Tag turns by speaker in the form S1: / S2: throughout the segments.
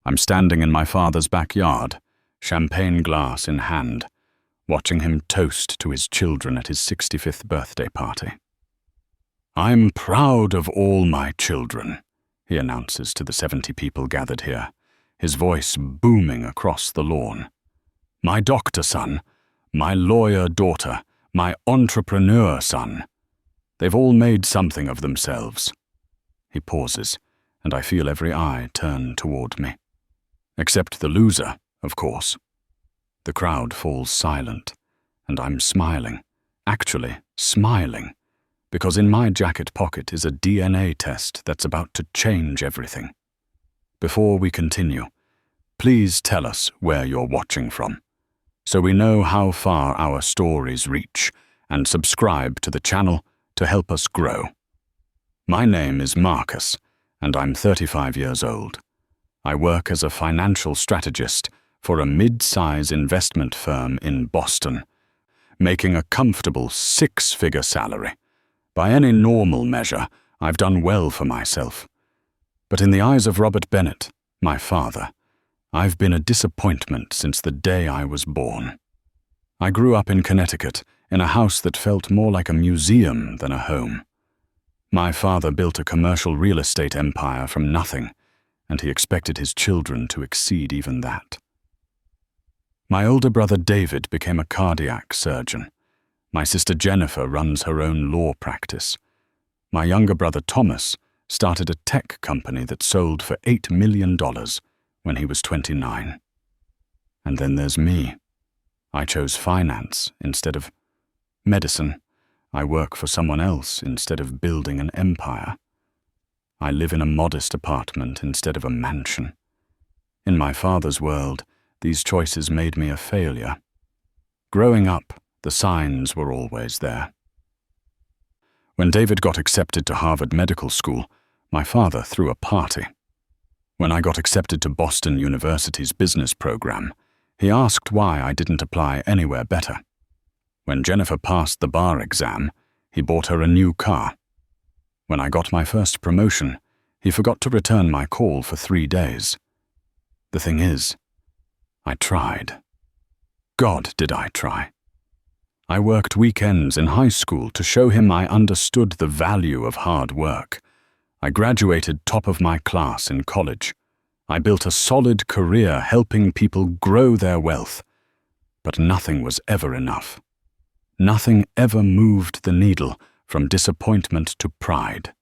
S1: I'm standing in my father's backyard, champagne glass in hand, watching him toast to his children at his 65th birthday party. "I'm proud of all my children," he announces to the 70 people gathered here, his voice booming across the lawn. "My doctor son, my lawyer daughter, my entrepreneur son. They've all made something of themselves." He pauses, and I feel every eye turn toward me. Except the loser, of course. The crowd falls silent, and I'm smiling, actually smiling, because in my jacket pocket is a DNA test that's about to change everything. Before we continue, please tell us where you're watching from, so we know how far our stories reach, and subscribe to the channel to help us grow. My name is Marcus, and I'm 35 years old. I work as a financial strategist for a mid-size investment firm in Boston, making a comfortable 6-figure salary. By any normal measure, I've done well for myself. But in the eyes of Robert Bennett, my father, I've been a disappointment since the day I was born. I grew up in Connecticut, in a house that felt more like a museum than a home. My father built a commercial real estate empire from nothing, and he expected his children to exceed even that. My older brother David became a cardiac surgeon. My sister Jennifer runs her own law practice. My younger brother Thomas started a tech company that sold for $8 million when he was 29. And then there's me. I chose finance instead of medicine. I work for someone else instead of building an empire. I live in a modest apartment instead of a mansion. In my father's world, these choices made me a failure. Growing up, the signs were always there. When David got accepted to Harvard Medical School, my father threw a party. When I got accepted to Boston University's business program, he asked why I didn't apply anywhere better. When Jennifer passed the bar exam, he bought her a new car. When I got my first promotion, he forgot to return my call for 3 days. The thing is, I tried. God, did I try. I worked weekends in high school to show him I understood the value of hard work. I graduated top of my class in college. I built a solid career helping people grow their wealth. But nothing was ever enough. Nothing ever moved the needle from disappointment to pride.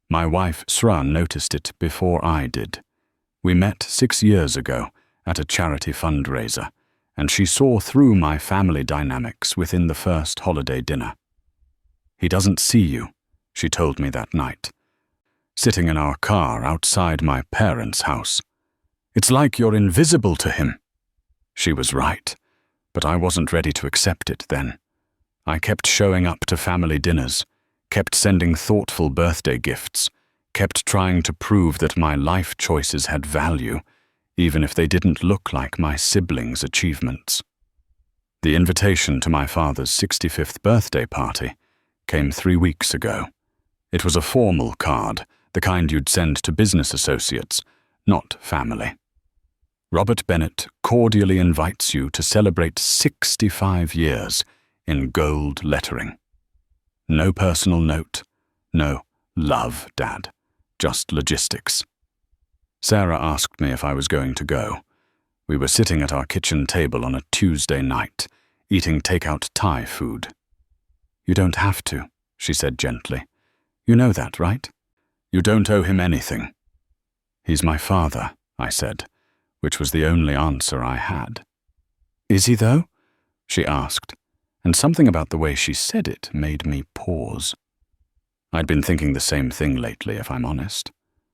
S1: My wife, Sra, noticed it before I did. We met 6 years ago at a charity fundraiser, and she saw through my family dynamics within the first holiday dinner. "He doesn't see you," she told me that night, sitting in our car outside my parents' house. "It's like you're invisible to him." She was right, but I wasn't ready to accept it then. I kept showing up to family dinners, kept sending thoughtful birthday gifts, kept trying to prove that my life choices had value, even if they didn't look like my siblings' achievements. The invitation to my father's 65th birthday party came 3 weeks ago. It was a formal card, the kind you'd send to business associates, not family. Robert Bennett cordially invites you to celebrate 65 years in gold lettering. No personal note, no "love, Dad," just logistics. Sarah asked me if I was going to go. We were sitting at our kitchen table on a Tuesday night, eating takeout Thai food. "You don't have to," she said gently. "You know that, right? You don't owe him anything." "He's my father," I said, which was the only answer I had. "Is he, though?" she asked, and something about the way she said it made me pause. I'd been thinking the same thing lately, if I'm honest.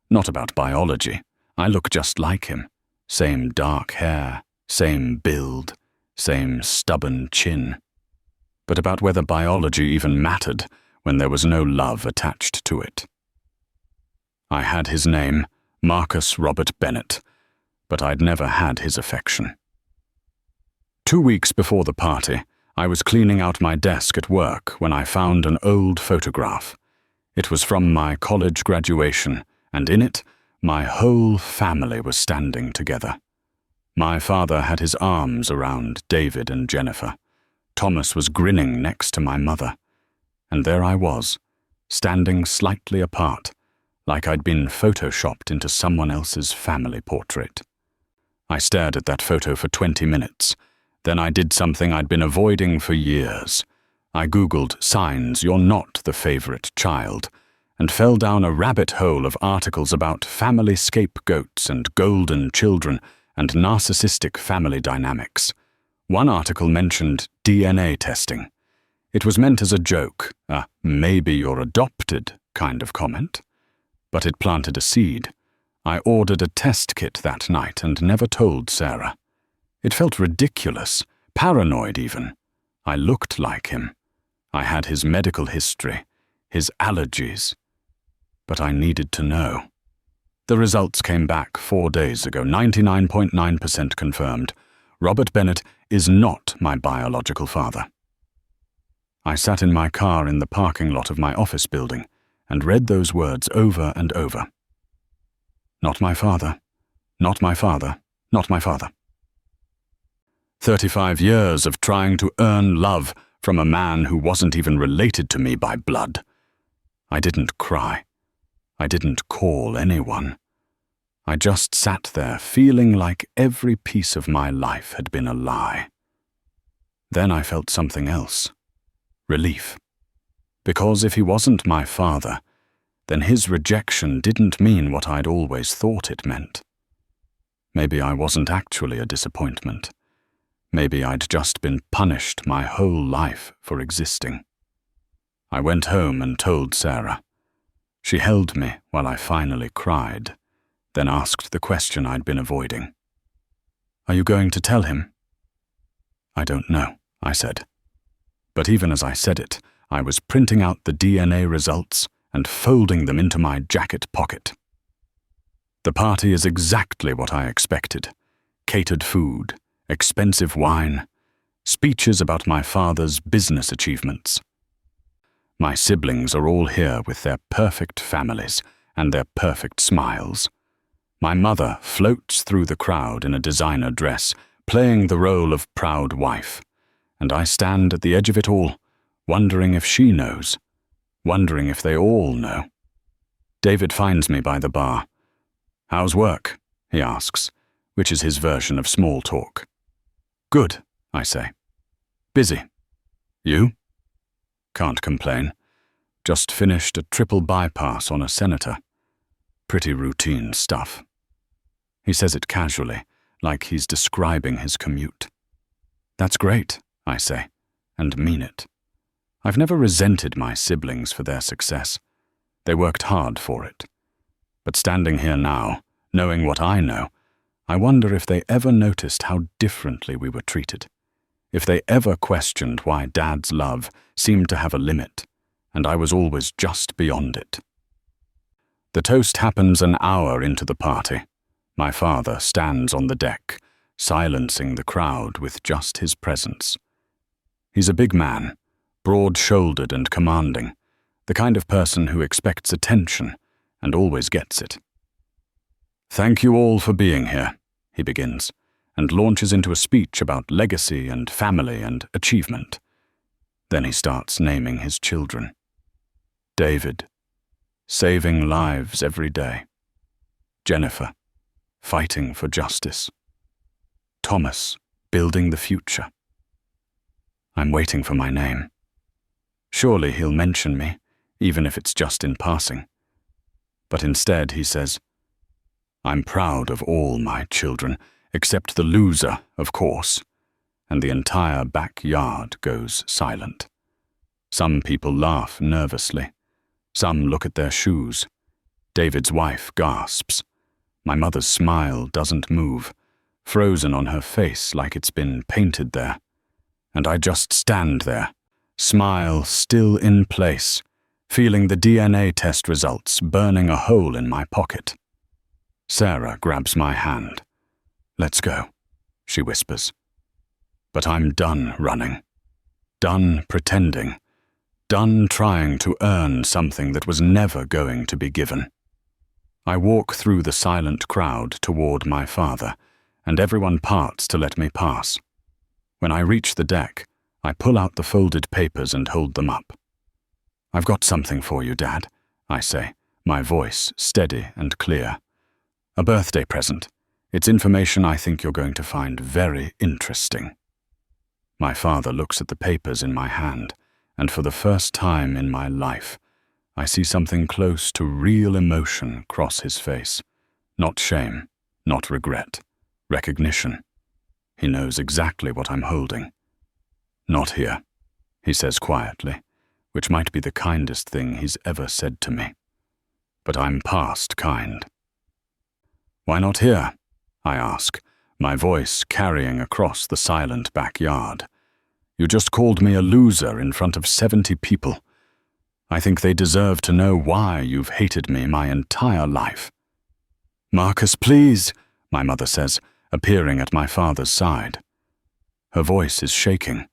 S1: Not about biology. I look just like him. Same dark hair, same build, same stubborn chin. But about whether biology even mattered when there was no love attached to it. I had his name, Marcus Robert Bennett, but I'd never had his affection. 2 weeks before the party, I was cleaning out my desk at work when I found an old photograph. It was from my college graduation, and in it My whole family was standing together. My father had his arms around David and Jennifer. Thomas was grinning next to my mother. And there I was, standing slightly apart, like I'd been photoshopped into someone else's family portrait. I stared at that photo for 20 minutes. Then I did something I'd been avoiding for years. I Googled signs you're not the favorite child, and fell down a rabbit hole of articles about family scapegoats and golden children and narcissistic family dynamics. One article mentioned DNA testing. It was meant as a joke, a maybe you're adopted kind of comment. But it planted a seed. I ordered a test kit that night and never told Sarah. It felt ridiculous, paranoid even. I looked like him. I had his medical history, his allergies. But I needed to know. The results came back 4 days ago, 99.9% confirmed. Robert Bennett is not my biological father. I sat in my car in the parking lot of my office building and read those words over and over. Not my father, not my father, not my father. 35 years of trying to earn love from a man who wasn't even related to me by blood. I didn't cry. I didn't call anyone. I just sat there feeling like every piece of my life had been a lie. Then I felt something else. Relief. Because if he wasn't my father, then his rejection didn't mean what I'd always thought it meant. Maybe I wasn't actually a disappointment. Maybe I'd just been punished my whole life for existing. I went home and told Sarah. She held me while I finally cried, then asked the question I'd been avoiding. Are you going to tell him? I don't know, I said. But even as I said it, I was printing out the DNA results and folding them into my jacket pocket. The party is exactly what I expected. Catered food, expensive wine, speeches about my father's business achievements. My siblings are all here with their perfect families and their perfect smiles. My mother floats through the crowd in a designer dress, playing the role of proud wife, and I stand at the edge of it all, wondering if she knows, wondering if they all know. David finds me by the bar. How's work? He asks, which is his version of small talk. Good, I say. Busy. You? Can't complain. Just finished a triple bypass on a senator. Pretty routine stuff. He says it casually, like he's describing his commute. That's great, I say, and mean it. I've never resented my siblings for their success. They worked hard for it. But standing here now, knowing what I know, I wonder if they ever noticed how differently we were treated. If they ever questioned why Dad's love seemed to have a limit, and I was always just beyond it. The toast happens an hour into the party. My father stands on the deck, silencing the crowd with just his presence. He's a big man, broad-shouldered and commanding, the kind of person who expects attention and always gets it. Thank you all for being here, he begins, and launches into a speech about legacy and family and achievement. Then he starts naming his children. David, saving lives every day. Jennifer, fighting for justice. Thomas, building the future. I'm waiting for my name. Surely he'll mention me, even if it's just in passing. But instead he says, I'm proud of all my children, except the loser, of course, and the entire backyard goes silent. Some people laugh nervously. Some look at their shoes. David's wife gasps. My mother's smile doesn't move, frozen on her face like it's been painted there. And I just stand there, smile still in place, feeling the DNA test results burning a hole in my pocket. Sarah grabs my hand. Let's go, she whispers. But I'm done running, done pretending, done trying to earn something that was never going to be given. I walk through the silent crowd toward my father, and everyone parts to let me pass. When I reach the deck, I pull out the folded papers and hold them up. "I've got something for you, Dad," I say, my voice steady and clear. "A birthday present. It's information I think you're going to find very interesting." My father looks at the papers in my hand, and for the first time in my life, I see something close to real emotion cross his face. Not shame, not regret, recognition. He knows exactly what I'm holding. "Not here," he says quietly, which might be the kindest thing he's ever said to me. But I'm past kind. "Why not here?" I ask, my voice carrying across the silent backyard. "You just called me a loser in front of 70 people. I think they deserve to know why you've hated me my entire life." "Marcus, please," my mother says, appearing at my father's side. Her voice is shaking,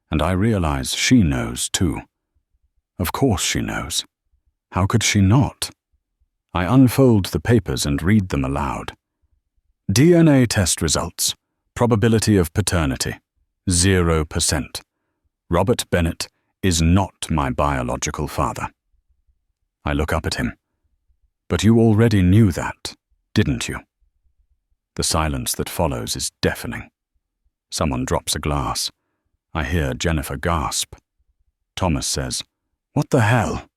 S1: and I realize she knows too. Of course she knows. How could she not? I unfold the papers and read them aloud. "DNA test results. Probability of paternity. 0%. Robert Bennett is not my biological father." I look up at him. "But you already knew that, didn't you?" The silence that follows is deafening. Someone drops a glass. I hear Jennifer gasp. Thomas says, "What the hell?"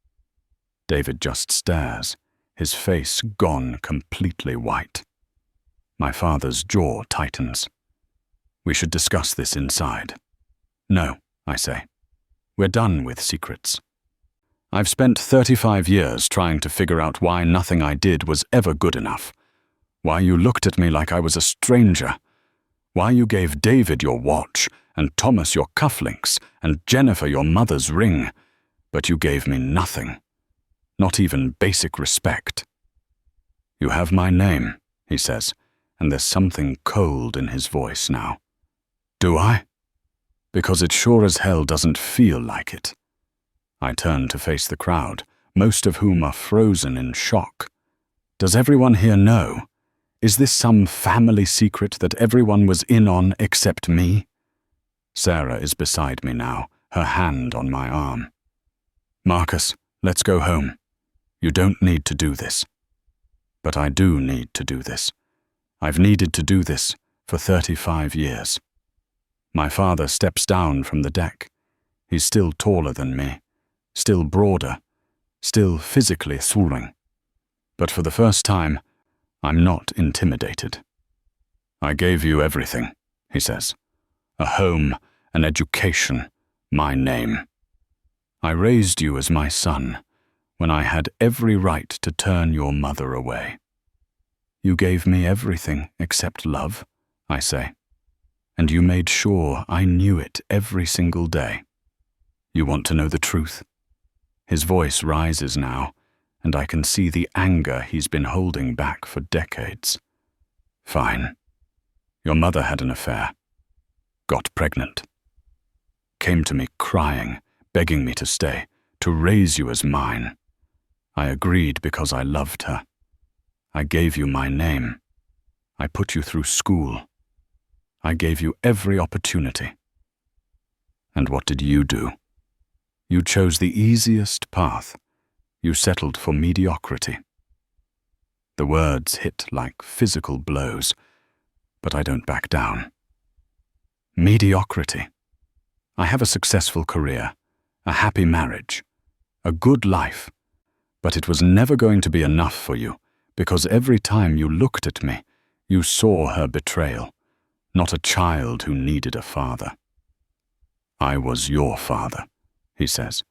S1: David just stares, his face gone completely white. My father's jaw tightens. "We should discuss this inside." "No," I say. "We're done with secrets. I've spent 35 years trying to figure out why nothing I did was ever good enough. Why you looked at me like I was a stranger. Why you gave David your watch, and Thomas your cufflinks, and Jennifer your mother's ring. But you gave me nothing. Not even basic respect." "You have my name," he says, and there's something cold in his voice now. "Do I? Because it sure as hell doesn't feel like it." I turn to face the crowd, most of whom are frozen in shock. Does everyone here know? Is this some family secret that everyone was in on except me? Sarah is beside me now, her hand on my arm. "Marcus, let's go home. You don't need to do this." But I do need to do this. I've needed to do this for 35 years. My father steps down from the deck. He's still taller than me, still broader, still physically thrilling. But for the first time, I'm not intimidated. "I gave you everything," he says. "A home, an education, my name. I raised you as my son when I had every right to turn your mother away." "You gave me everything except love," I say. "And you made sure I knew it every single day. You want to know the truth?" His voice rises now, and I can see the anger he's been holding back for decades. "Fine. Your mother had an affair. Got pregnant. Came to me crying, begging me to stay, to raise you as mine. I agreed because I loved her. I gave you my name. I put you through school. I gave you every opportunity. And what did you do? You chose the easiest path. You settled for mediocrity." The words hit like physical blows, but I don't back down. Mediocrity. I have a successful career, a happy marriage, a good life, but it was never going to be enough for you because every time you looked at me, you saw her betrayal, not a child who needed a father. "I was your father," he says.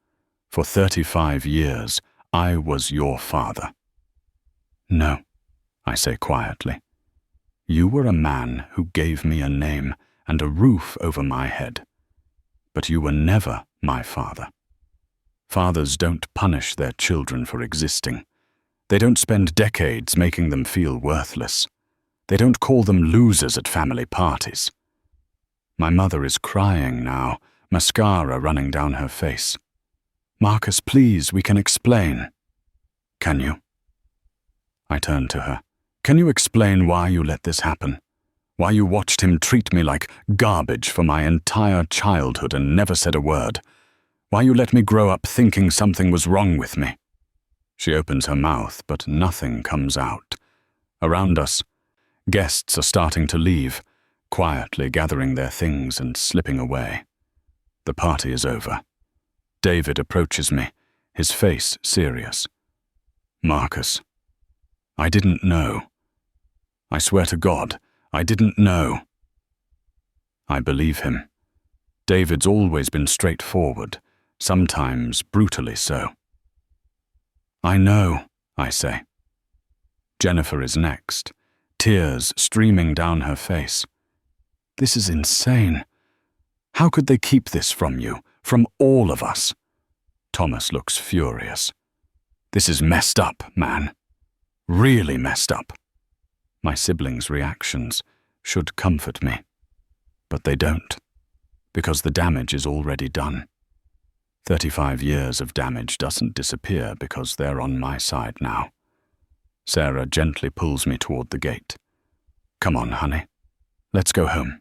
S1: "For 35 years, I was your father." "No," I say quietly. "You were a man who gave me a name and a roof over my head. But you were never my father. Fathers don't punish their children for existing. They don't spend decades making them feel worthless. They don't call them losers at family parties." My mother is crying now, mascara running down her face. "Marcus, please, we can explain." "Can you?" I turned to her. Can you explain why you let this happen? Why you watched him treat me like garbage for my entire childhood and never said a word? Why you let me grow up thinking something was wrong with me? She opens her mouth, but nothing comes out. Around us, guests are starting to leave, quietly gathering their things and slipping away. The party is over. David approaches me, his face serious. Marcus, I didn't know. I swear to God, I didn't know. I believe him. David's always been straightforward, sometimes brutally so. I know, I say. Jennifer is next, tears streaming down her face. This is insane. How could they keep this from you, from all of us? Thomas looks furious. This is messed up, man. Really messed up. My siblings' reactions should comfort me, but they don't, because the damage is already done. 35 years of damage doesn't disappear because they're on my side now. Sarah gently pulls me toward the gate. Come on, honey. Let's go home.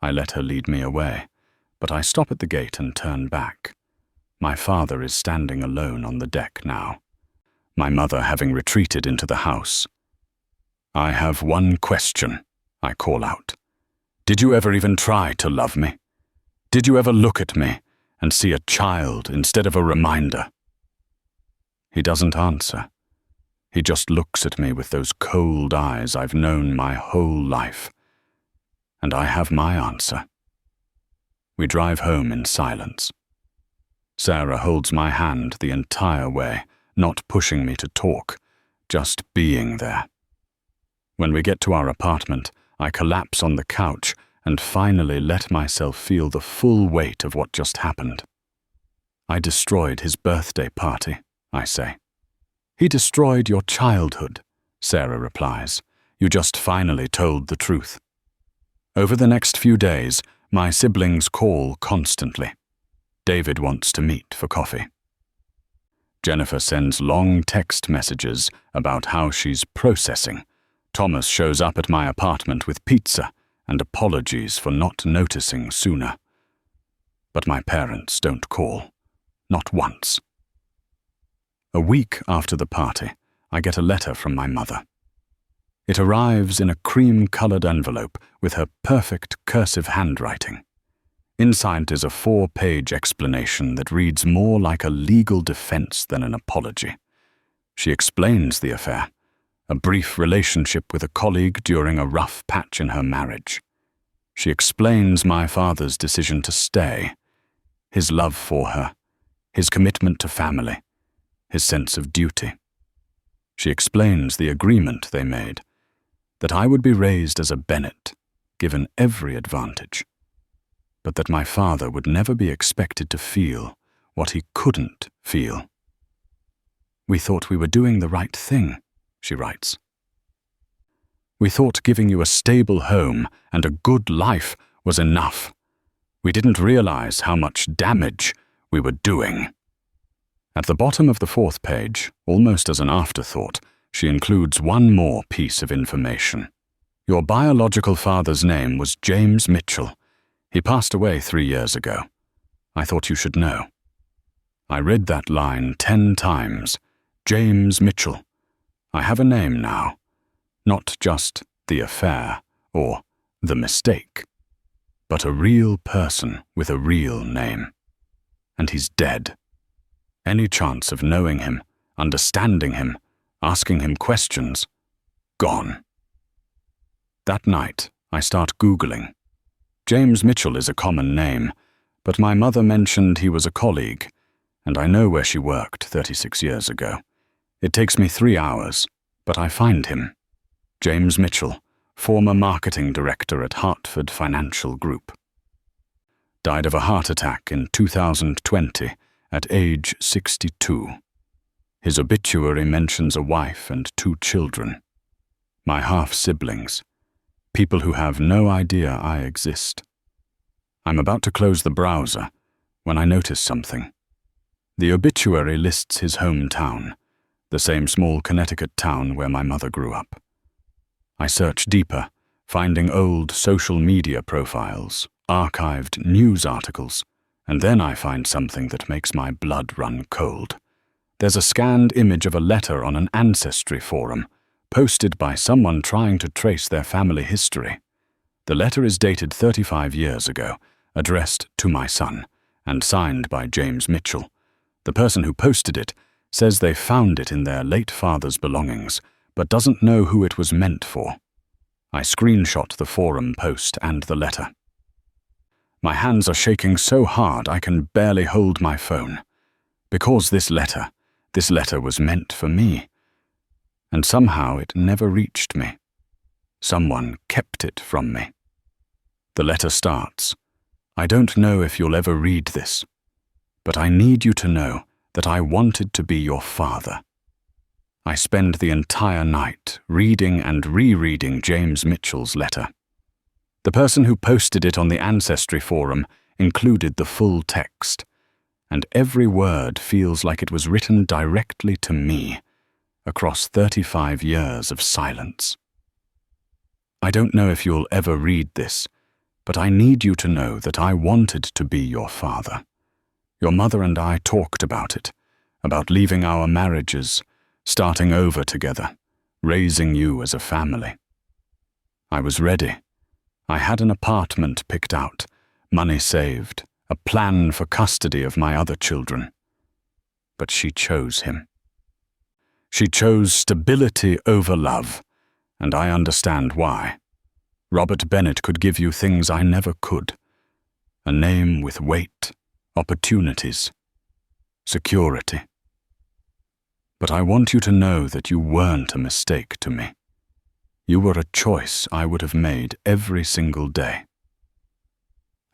S1: I let her lead me away, but I stop at the gate and turn back. My father is standing alone on the deck now, my mother having retreated into the house. I have one question, I call out. Did you ever even try to love me? Did you ever look at me and see a child instead of a reminder? He doesn't answer. He just looks at me with those cold eyes I've known my whole life. And I have my answer. We drive home in silence. Sarah holds my hand the entire way, not pushing me to talk, just being there. When we get to our apartment, I collapse on the couch and finally let myself feel the full weight of what just happened. I destroyed his birthday party, I say. He destroyed your childhood, Sarah replies. You just finally told the truth. Over the next few days, my siblings call constantly. David wants to meet for coffee. Jennifer sends long text messages about how she's processing. Thomas shows up at my apartment with pizza and apologies for not noticing sooner. But my parents don't call. Not once. A week after the party, I get a letter from my mother. It arrives in a cream-colored envelope with her perfect cursive handwriting. Inside is a 4-page explanation that reads more like a legal defense than an apology. She explains the affair, a brief relationship with a colleague during a rough patch in her marriage. She explains my father's decision to stay, his love for her, his commitment to family, his sense of duty. She explains the agreement they made, that I would be raised as a Bennett, given every advantage, but that my father would never be expected to feel what he couldn't feel. We thought we were doing the right thing, she writes. We thought giving you a stable home and a good life was enough. We didn't realize how much damage we were doing. At the bottom of the 4th page, almost as an afterthought, she includes one more piece of information. Your biological father's name was James Mitchell. He passed away 3 years ago. I thought you should know. I read that line 10 times. James Mitchell. I have a name now. Not just the affair or the mistake, but a real person with a real name. And he's dead. Any chance of knowing him, understanding him, asking him questions, gone. That night, I start Googling. James Mitchell is a common name, but my mother mentioned he was a colleague, and I know where she worked 36 years ago. It takes me 3 hours, but I find him. James Mitchell, former marketing director at Hartford Financial Group. Died of a heart attack in 2020 at age 62. His obituary mentions a wife and 2 children. My half-siblings. People who have no idea I exist. I'm about to close the browser when I notice something. The obituary lists his hometown, the same small Connecticut town where my mother grew up. I search deeper, finding old social media profiles, archived news articles, and then I find something that makes my blood run cold. There's a scanned image of a letter on an ancestry forum, posted by someone trying to trace their family history. The letter is dated 35 years ago, addressed to my son, and signed by James Mitchell. The person who posted it says they found it in their late father's belongings, but doesn't know who it was meant for. I screenshot the forum post and the letter. My hands are shaking so hard I can barely hold my phone. Because this letter was meant for me. And somehow it never reached me. Someone kept it from me. The letter starts, "I don't know if you'll ever read this, but I need you to know that I wanted to be your father." I spend the entire night reading and rereading James Mitchell's letter. The person who posted it on the Ancestry Forum included the full text, and every word feels like it was written directly to me across 35 years of silence. "I don't know if you'll ever read this, but I need you to know that I wanted to be your father. Your mother and I talked about it, about leaving our marriages, starting over together, raising you as a family. I was ready. I had an apartment picked out, money saved, a plan for custody of my other children. But she chose him. She chose stability over love, and I understand why. Robert Bennett could give you things I never could. A name with weight, opportunities, security. But I want you to know that you weren't a mistake to me. You were a choice I would have made every single day.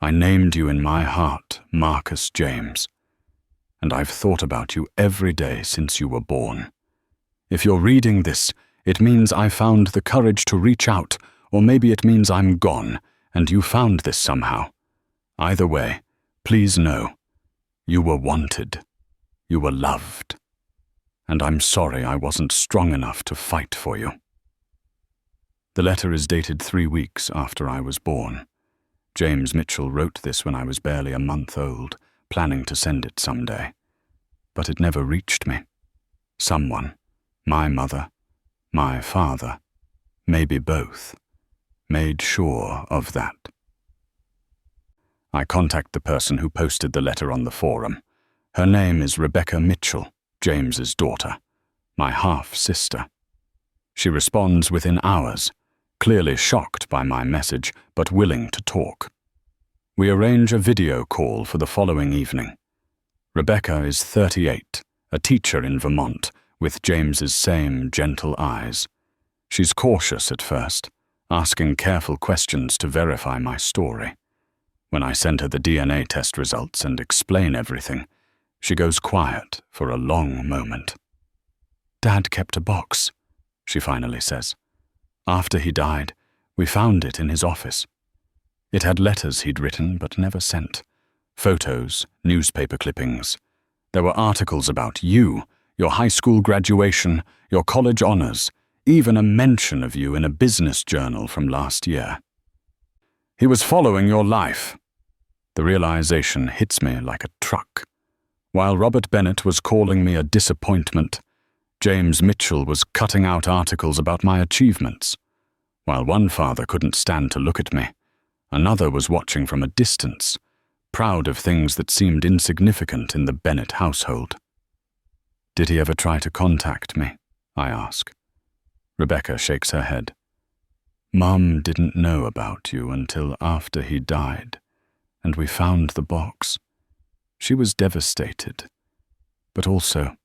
S1: I named you in my heart Marcus James, and I've thought about you every day since you were born. If you're reading this, it means I found the courage to reach out, or maybe it means I'm gone, and you found this somehow. Either way, please know, you were wanted. You were loved. And I'm sorry I wasn't strong enough to fight for you." The letter is dated 3 weeks after I was born. James Mitchell wrote this when I was barely a month old, planning to send it someday. But it never reached me. Someone, my mother, my father, maybe both, made sure of that. I contact the person who posted the letter on the forum. Her name is Rebecca Mitchell, James's daughter, my half-sister. She responds within hours, clearly shocked by my message, but willing to talk. We arrange a video call for the following evening. Rebecca is 38, a teacher in Vermont, with James's same gentle eyes. She's cautious at first, asking careful questions to verify my story. When I send her the DNA test results and explain everything, she goes quiet for a long moment. "Dad kept a box," she finally says. "After he died, we found it in his office. It had letters he'd written but never sent, photos, newspaper clippings. There were articles about you, your high school graduation, your college honors, even a mention of you in a business journal from last year. He was following your life." The realization hits me like a truck. While Robert Bennett was calling me a disappointment, James Mitchell was cutting out articles about my achievements. While one father couldn't stand to look at me, another was watching from a distance, proud of things that seemed insignificant in the Bennett household. "Did he ever try to contact me?" I ask. Rebecca shakes her head. "Mom didn't know about you until after he died, and we found the box. She was devastated, but also,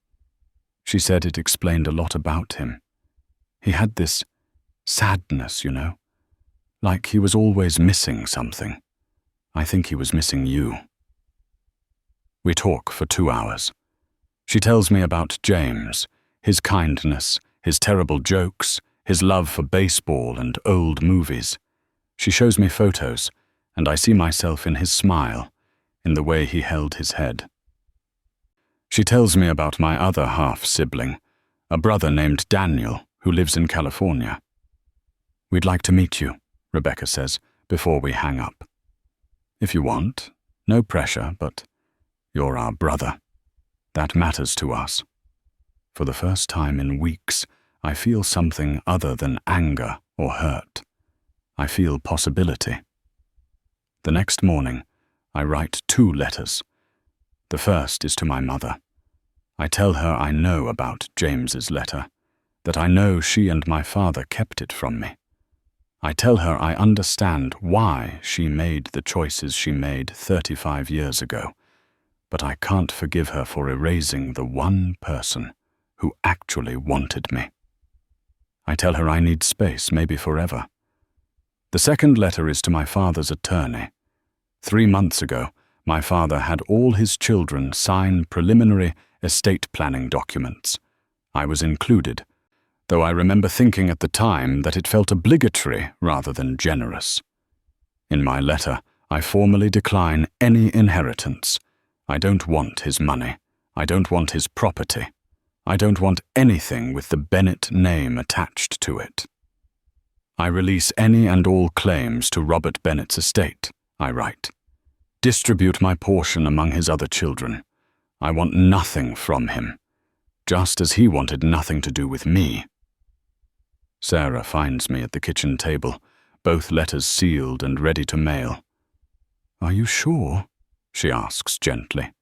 S1: she said it explained a lot about him. He had this sadness, you know, like he was always missing something. I think he was missing you." We talk for 2 hours. She tells me about James, his kindness, his terrible jokes, his love for baseball and old movies. She shows me photos, and I see myself in his smile, in the way he held his head. She tells me about my other half-sibling, a brother named Daniel who lives in California. We'd like to meet you, Rebecca says, before we hang up. If you want, no pressure, but you're our brother. That matters to us. For the first time in weeks, I feel something other than anger or hurt. I feel possibility. The next morning, I write 2 letters. The first is to my mother. I tell her I know about James's letter, that I know she and my father kept it from me. I tell her I understand why she made the choices she made 35 years ago, but I can't forgive her for erasing the one person who actually wanted me. I tell her I need space, maybe forever. The second letter is to my father's attorney. 3 months ago, my father had all his children sign preliminary estate planning documents. I was included, though I remember thinking at the time that it felt obligatory rather than generous. In my letter, I formally decline any inheritance. I don't want his money. I don't want his property. I don't want anything with the Bennett name attached to it. I release any and all claims to Robert Bennett's estate, I write. Distribute my portion among his other children. I want nothing from him, just as he wanted nothing to do with me. Sarah finds me at the kitchen table, both letters sealed and ready to mail. Are you sure? She asks gently.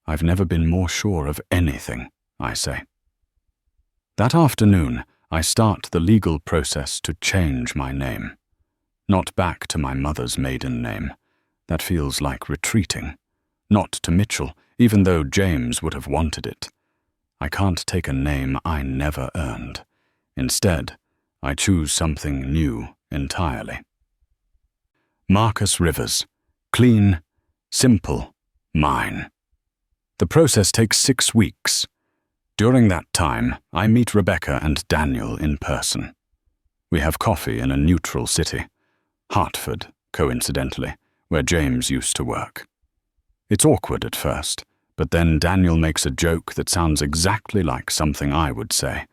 S1: I've never been more sure of anything, I say. That afternoon, I start the legal process to change my name. Not back to my mother's maiden name. That feels like retreating. Not to Mitchell, even though James would have wanted it. I can't take a name I never earned. Instead, I choose something new entirely. Marcus Rivers. Clean, simple, mine. The process takes 6 weeks. During that time, I meet Rebecca and Daniel in person. We have coffee in a neutral city, Hartford, coincidentally, where James used to work. It's awkward at first, but then Daniel makes a joke that sounds exactly like something I would say,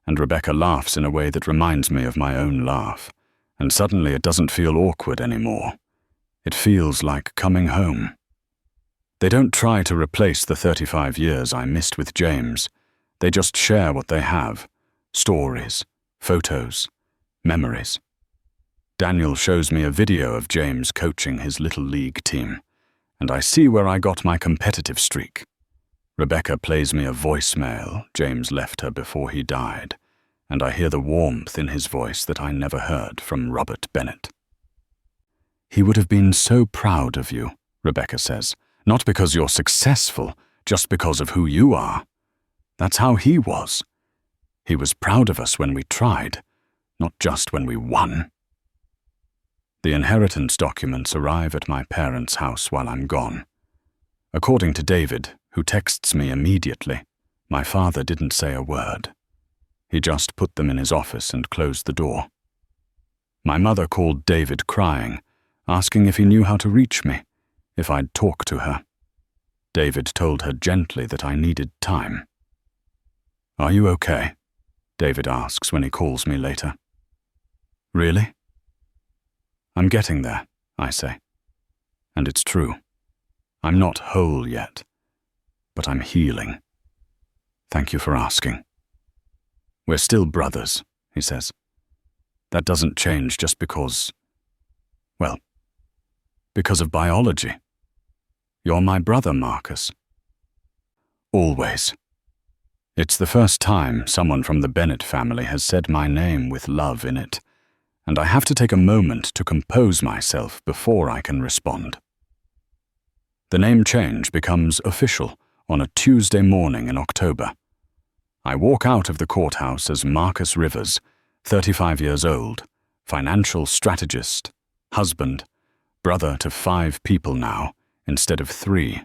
S1: and Rebecca laughs in a way that reminds me of my own laugh, and suddenly it doesn't feel awkward anymore. It feels like coming home. They don't try to replace the 35 years I missed with James. They just share what they have: stories, photos, memories. Daniel shows me a video of James coaching his little league team, and I see where I got my competitive streak. Rebecca plays me a voicemail James left her before he died, and I hear the warmth in his voice that I never heard from Robert Bennett. He would have been so proud of you, Rebecca says, not because you're successful, just because of who you are. That's how he was. He was proud of us when we tried, not just when we won. The inheritance documents arrive at my parents' house while I'm gone. According to David, who texts me immediately, my father didn't say a word. He just put them in his office and closed the door. My mother called David crying, asking if he knew how to reach me, if I'd talk to her. David told her gently that I needed time. Are you okay? David asks when he calls me later. Really? I'm getting there, I say. And it's true. I'm not whole yet, but I'm healing. Thank you for asking. We're still brothers, he says. That doesn't change just because, well, because of biology. You're my brother, Marcus. Always. It's the first time someone from the Bennett family has said my name with love in it, and I have to take a moment to compose myself before I can respond. The name change becomes official on a Tuesday morning in October. I walk out of the courthouse as Marcus Rivers, 35 years old, financial strategist, husband, brother to 5 people now, instead of 3.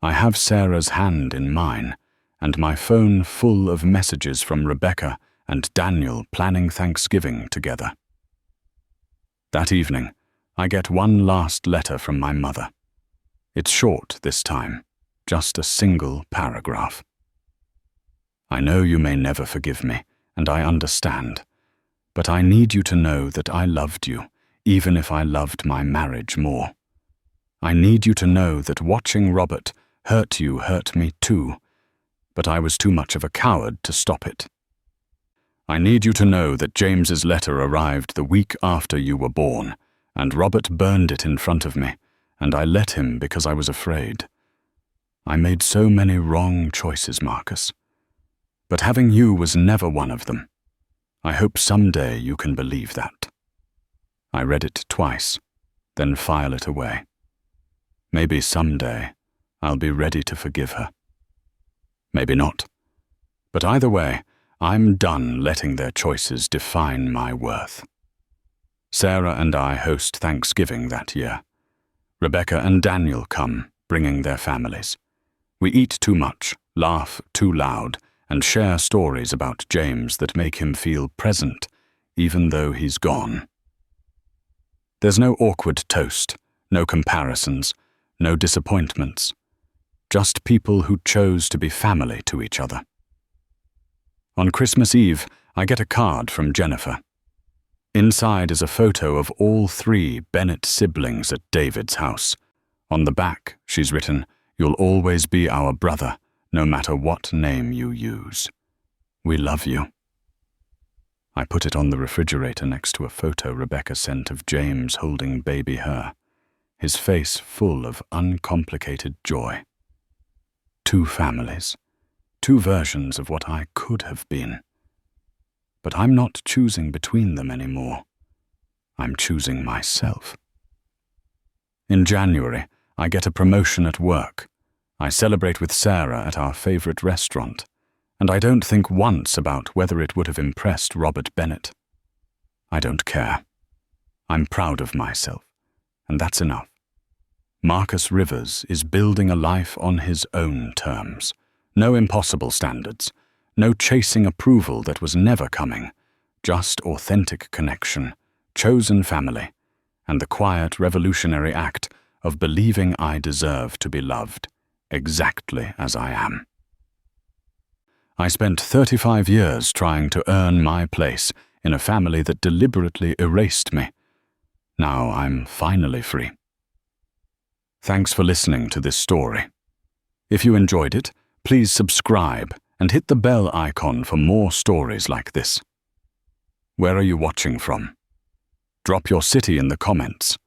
S1: I have Sarah's hand in mine, and my phone full of messages from Rebecca and Daniel planning Thanksgiving together. That evening, I get one last letter from my mother. It's short this time, just a single paragraph. I know you may never forgive me, and I understand. But I need you to know that I loved you, even if I loved my marriage more. I need you to know that watching Robert hurt you hurt me too, but I was too much of a coward to stop it. I need you to know that James's letter arrived the week after you were born, and Robert burned it in front of me, and I let him because I was afraid. I made so many wrong choices, Marcus. But having you was never one of them. I hope someday you can believe that. I read it twice, then file it away. Maybe someday I'll be ready to forgive her. Maybe not. But either way, I'm done letting their choices define my worth. Sarah and I host Thanksgiving that year. Rebecca and Daniel come, bringing their families. We eat too much, laugh too loud, and share stories about James that make him feel present, even though he's gone. There's no awkward toast, no comparisons, no disappointments. Just people who chose to be family to each other. On Christmas Eve, I get a card from Jennifer. Inside is a photo of all 3 Bennett siblings at David's house. On the back, she's written, "You'll always be our brother, no matter what name you use. We love you." I put it on the refrigerator next to a photo Rebecca sent of James holding baby her, his face full of uncomplicated joy. 2 families, 2 versions of what I could have been. But I'm not choosing between them anymore. I'm choosing myself. In January, I get a promotion at work. I celebrate with Sarah at our favorite restaurant, and I don't think once about whether it would have impressed Robert Bennett. I don't care. I'm proud of myself, and that's enough. Marcus Rivers is building a life on his own terms. No impossible standards, no chasing approval that was never coming, just authentic connection, chosen family, and the quiet revolutionary act of believing I deserve to be loved, exactly as I am. I spent 35 years trying to earn my place in a family that deliberately erased me. Now I'm finally free. Thanks for listening to this story. If you enjoyed it, please subscribe and hit the bell icon for more stories like this. Where are you watching from? Drop your city in the comments.